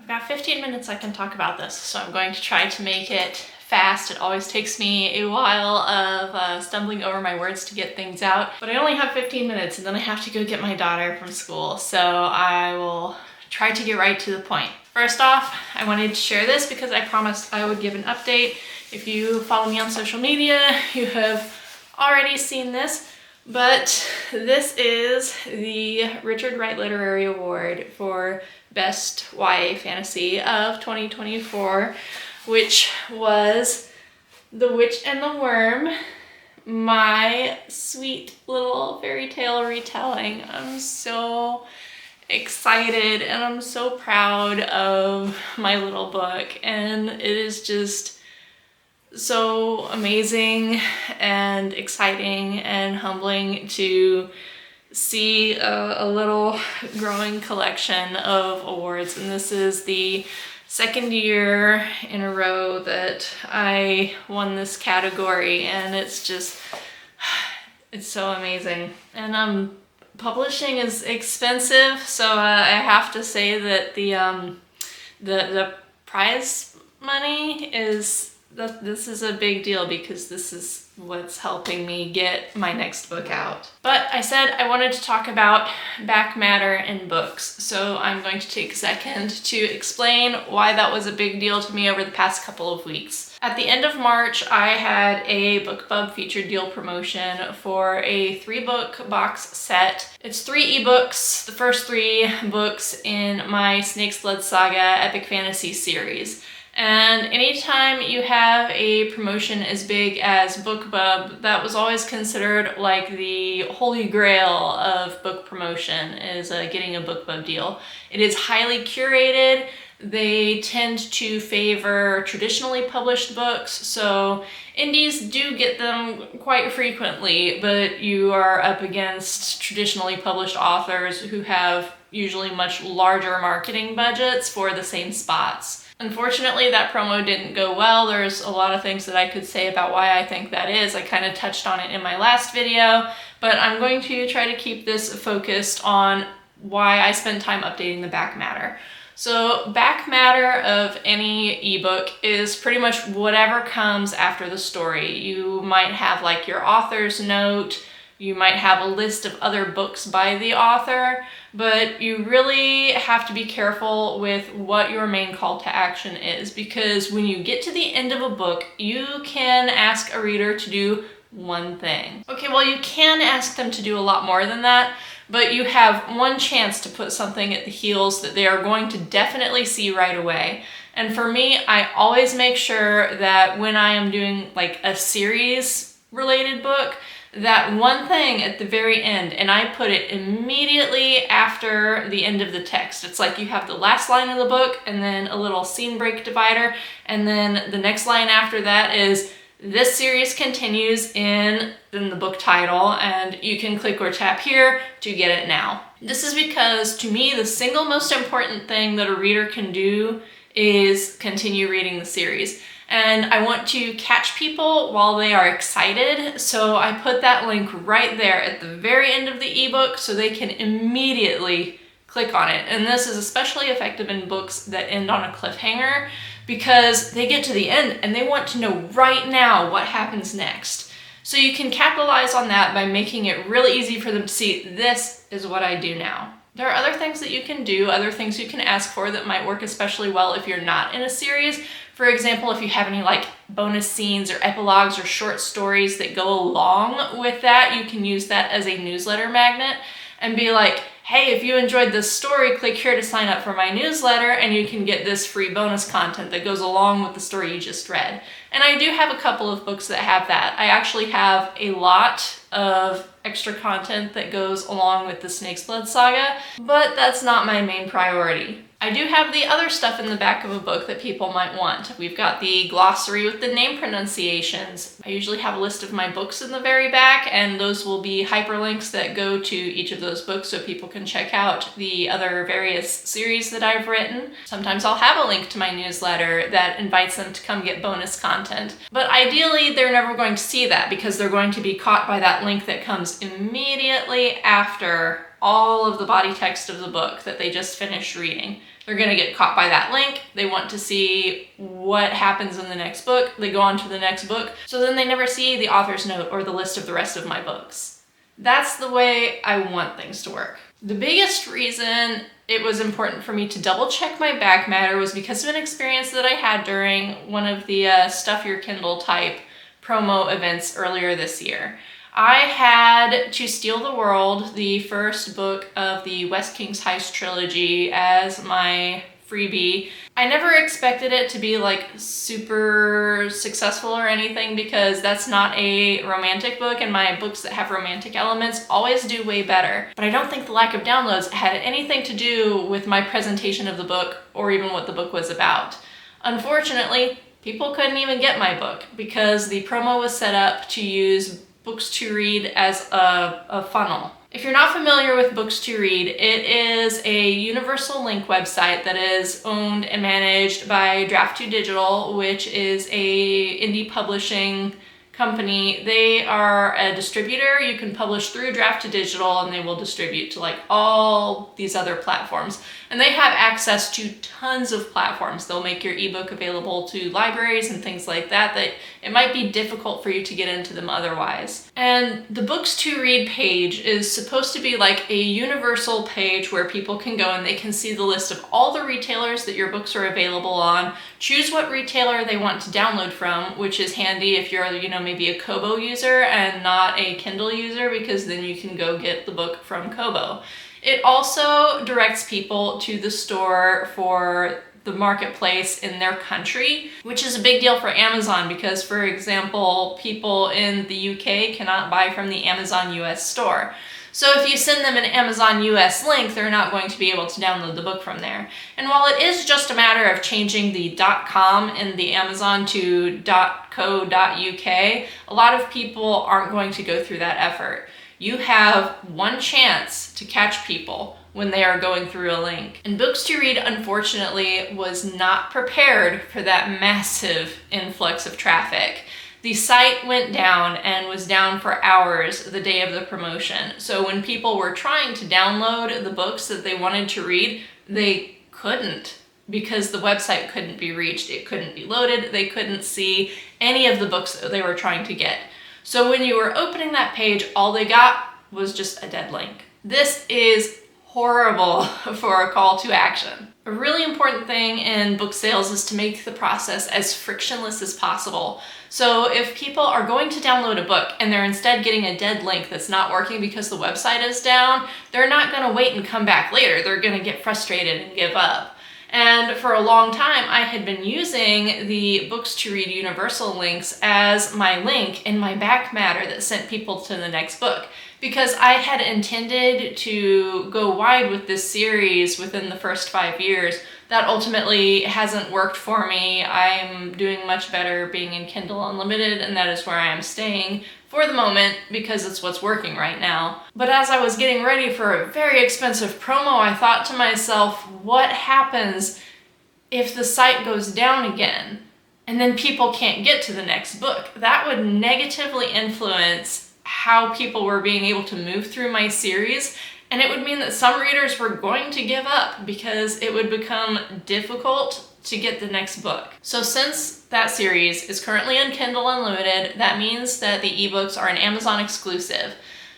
about 15 minutes I can talk about this, so I'm going to try to make it fast. It always takes me a while of stumbling over my words to get things out, but I only have 15 minutes and then I have to go get my daughter from school, so I will try to get right to the point. First off, I wanted to share this because I promised I would give an update. If you follow me on social media, you have already seen this, but this is the Richard Wright Literary Award for Best YA Fantasy of 2024, which was The Witch and the Worm, my sweet little fairy tale retelling. I'm so excited and I'm so proud of my little book, and it is just so amazing and exciting and humbling to see a little growing collection of awards. And this is the second year in a row that I won this category, and it's just, it's so amazing. And publishing is expensive, so I have to say that the prize money is, this is a big deal because this is what's helping me get my next book out. But I said I wanted to talk about back matter in books, so I'm going to take a second to explain why that was a big deal to me over the past couple of weeks. At the end of March, I had a BookBub featured deal promotion for a 3-book box set. It's 3 ebooks, the first 3 books in my Snake's Blood Saga epic fantasy series. And anytime you have a promotion as big as BookBub, that was always considered like the holy grail of book promotion, is getting a BookBub deal. It is highly curated. They tend to favor traditionally published books, so indies do get them quite frequently, but you are up against traditionally published authors who have usually much larger marketing budgets for the same spots. Unfortunately, that promo didn't go well. There's a lot of things that I could say about why I think that is. I kind of touched on it in my last video, but I'm going to try to keep this focused on why I spend time updating the back matter. So back matter of any ebook is pretty much whatever comes after the story. You might have like your author's note, you might have a list of other books by the author, but you really have to be careful with what your main call to action is, because when you get to the end of a book, you can ask a reader to do one thing. Okay, well, you can ask them to do a lot more than that, but you have one chance to put something at the heels that they are going to definitely see right away. And for me, I always make sure that when I am doing like a series related book, that one thing at the very end, and I put it immediately after the end of the text. It's like you have the last line of the book and then a little scene break divider, and then the next line after that is, this series continues in the book title, and you can click or tap here to get it now. This is because, to me, the single most important thing that a reader can do is continue reading the series. And I want to catch people while they are excited, so I put that link right there at the very end of the ebook so they can immediately click on it. And this is especially effective in books that end on a cliffhanger, because they get to the end and they want to know right now what happens next. So you can capitalize on that by making it really easy for them to see, this is what I do now. There are other things that you can do, other things you can ask for that might work especially well if you're not in a series. For example, if you have any like bonus scenes or epilogues or short stories that go along with that, you can use that as a newsletter magnet and be like, hey, if you enjoyed this story, click here to sign up for my newsletter and you can get this free bonus content that goes along with the story you just read. And I do have a couple of books that have that. I actually have a lot of extra content that goes along with the Snake's Blood Saga, but that's not my main priority. I do have the other stuff in the back of a book that people might want. We've got the glossary with the name pronunciations. I usually have a list of my books in the very back, and those will be hyperlinks that go to each of those books so people can check out the other various series that I've written. Sometimes I'll have a link to my newsletter that invites them to come get bonus content. But ideally, they're never going to see that because they're going to be caught by that link that comes immediately after all of the body text of the book that they just finished reading. They're gonna get caught by that link. They want to see what happens in the next book. They go on to the next book. So then they never see the author's note or the list of the rest of my books. That's the way I want things to work. The biggest reason it was important for me to double check my back matter was because of an experience that I had during one of the Stuff Your Kindle type promo events earlier this year. I had To Steal the World, the first book of the West King's Heist trilogy, as my freebie. I never expected it to be like super successful or anything because that's not a romantic book, and my books that have romantic elements always do way better. But I don't think the lack of downloads had anything to do with my presentation of the book or even what the book was about. Unfortunately, people couldn't even get my book because the promo was set up to use Books to Read as a funnel. If you're not familiar with Books to Read, it is a universal link website that is owned and managed by Draft2 Digital, which is a indie publishing company. They are a distributor. You can publish through Draft2 Digital and they will distribute to like all these other platforms. And they have access to tons of platforms. They'll make your ebook available to libraries and things like that it might be difficult for you to get into them otherwise. And the Books to Read page is supposed to be like a universal page where people can go and they can see the list of all the retailers that your books are available on, choose what retailer they want to download from, which is handy if you're, maybe a Kobo user and not a Kindle user, because then you can go get the book from Kobo. It also directs people to the store for the marketplace in their country, which is a big deal for Amazon because, for example, people in the UK cannot buy from the Amazon US store. So if you send them an Amazon US link, they're not going to be able to download the book from there. And while it is just a matter of changing the .com in the Amazon to .co.uk, a lot of people aren't going to go through that effort. You have one chance to catch people when they are going through a link. And Books to Read, unfortunately, was not prepared for that massive influx of traffic. The site went down and was down for hours the day of the promotion. So when people were trying to download the books that they wanted to read, they couldn't because the website couldn't be reached. It couldn't be loaded. They couldn't see any of the books that they were trying to get. So when you were opening that page, all they got was just a dead link. This is horrible for a call to action. A really important thing in book sales is to make the process as frictionless as possible. So if people are going to download a book and they're instead getting a dead link that's not working because the website is down, they're not going to wait and come back later. They're going to get frustrated and give up. And for a long time, I had been using the Books to Read universal links as my link in my back matter that sent people to the next book, because I had intended to go wide with this series within the first 5 years. That ultimately hasn't worked for me. I'm doing much better being in Kindle Unlimited, and that is where I am staying for the moment because it's what's working right now. But as I was getting ready for a very expensive promo, I thought to myself, what happens if the site goes down again and then people can't get to the next book? That would negatively influence how people were being able to move through my series, and it would mean that some readers were going to give up because it would become difficult to get the next book. So since that series is currently on Kindle Unlimited, that means that the ebooks are an Amazon exclusive.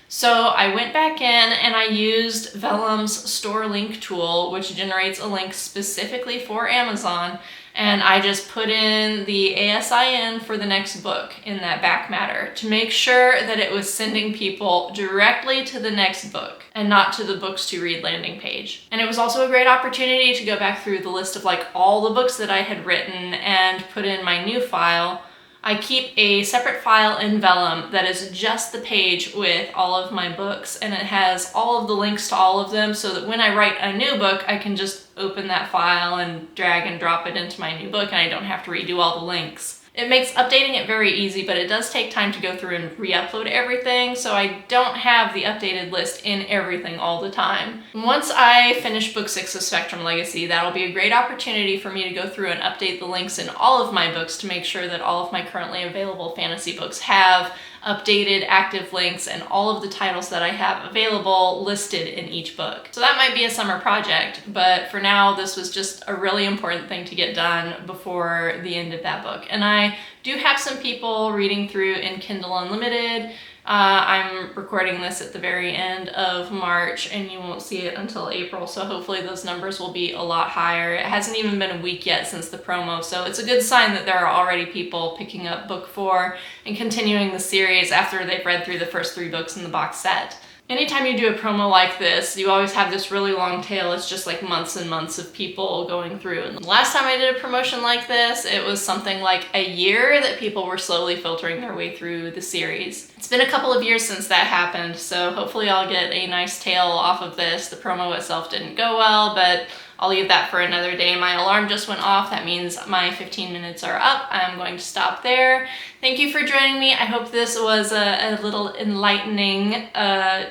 So I went back in and I used Vellum's store link tool, which generates a link specifically for Amazon, and I just put in the ASIN for the next book in that back matter to make sure that it was sending people directly to the next book and not to the Books to Read landing page. And it was also a great opportunity to go back through the list of like all the books that I had written and put in my new file. I keep a separate file in Vellum that is just the page with all of my books, and it has all of the links to all of them so that when I write a new book, I can just open that file and drag and drop it into my new book and I don't have to redo all the links. It makes updating it very easy, but it does take time to go through and re-upload everything, so I don't have the updated list in everything all the time. Once I finish book 6 of Spectrum Legacy, that'll be a great opportunity for me to go through and update the links in all of my books to make sure that all of my currently available fantasy books have updated active links and all of the titles that I have available listed in each book. So that might be a summer project, but for now this was just a really important thing to get done before the end of that book. And I do have some people reading through in Kindle Unlimited. I'm recording this at the very end of March and you won't see it until April, so hopefully those numbers will be a lot higher. It hasn't even been a week yet since the promo, so it's a good sign that there are already people picking up book 4 and continuing the series after they've read through the first 3 books in the box set. Anytime you do a promo like this, you always have this really long tail. It's just like months and months of people going through. And the last time I did a promotion like this, it was something like a year that people were slowly filtering their way through the series. It's been a couple of years since that happened, so hopefully I'll get a nice tail off of this. The promo itself didn't go well, but I'll leave that for another day. My alarm just went off. That means my 15 minutes are up. I'm going to stop there. Thank you for joining me. I hope this was a little enlightening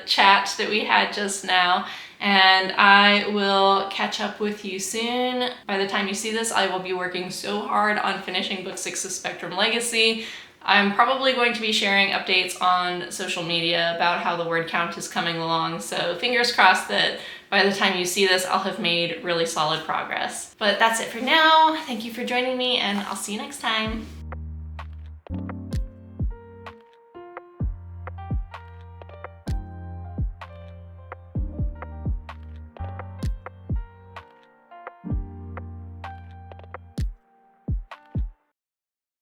chat that we had just now. And I will catch up with you soon. By the time you see this, I will be working so hard on finishing book 6 of Spectrum Legacy. I'm probably going to be sharing updates on social media about how the word count is coming along, so fingers crossed that by the time you see this, I'll have made really solid progress. But that's it for now. Thank you for joining me, and I'll see you next time.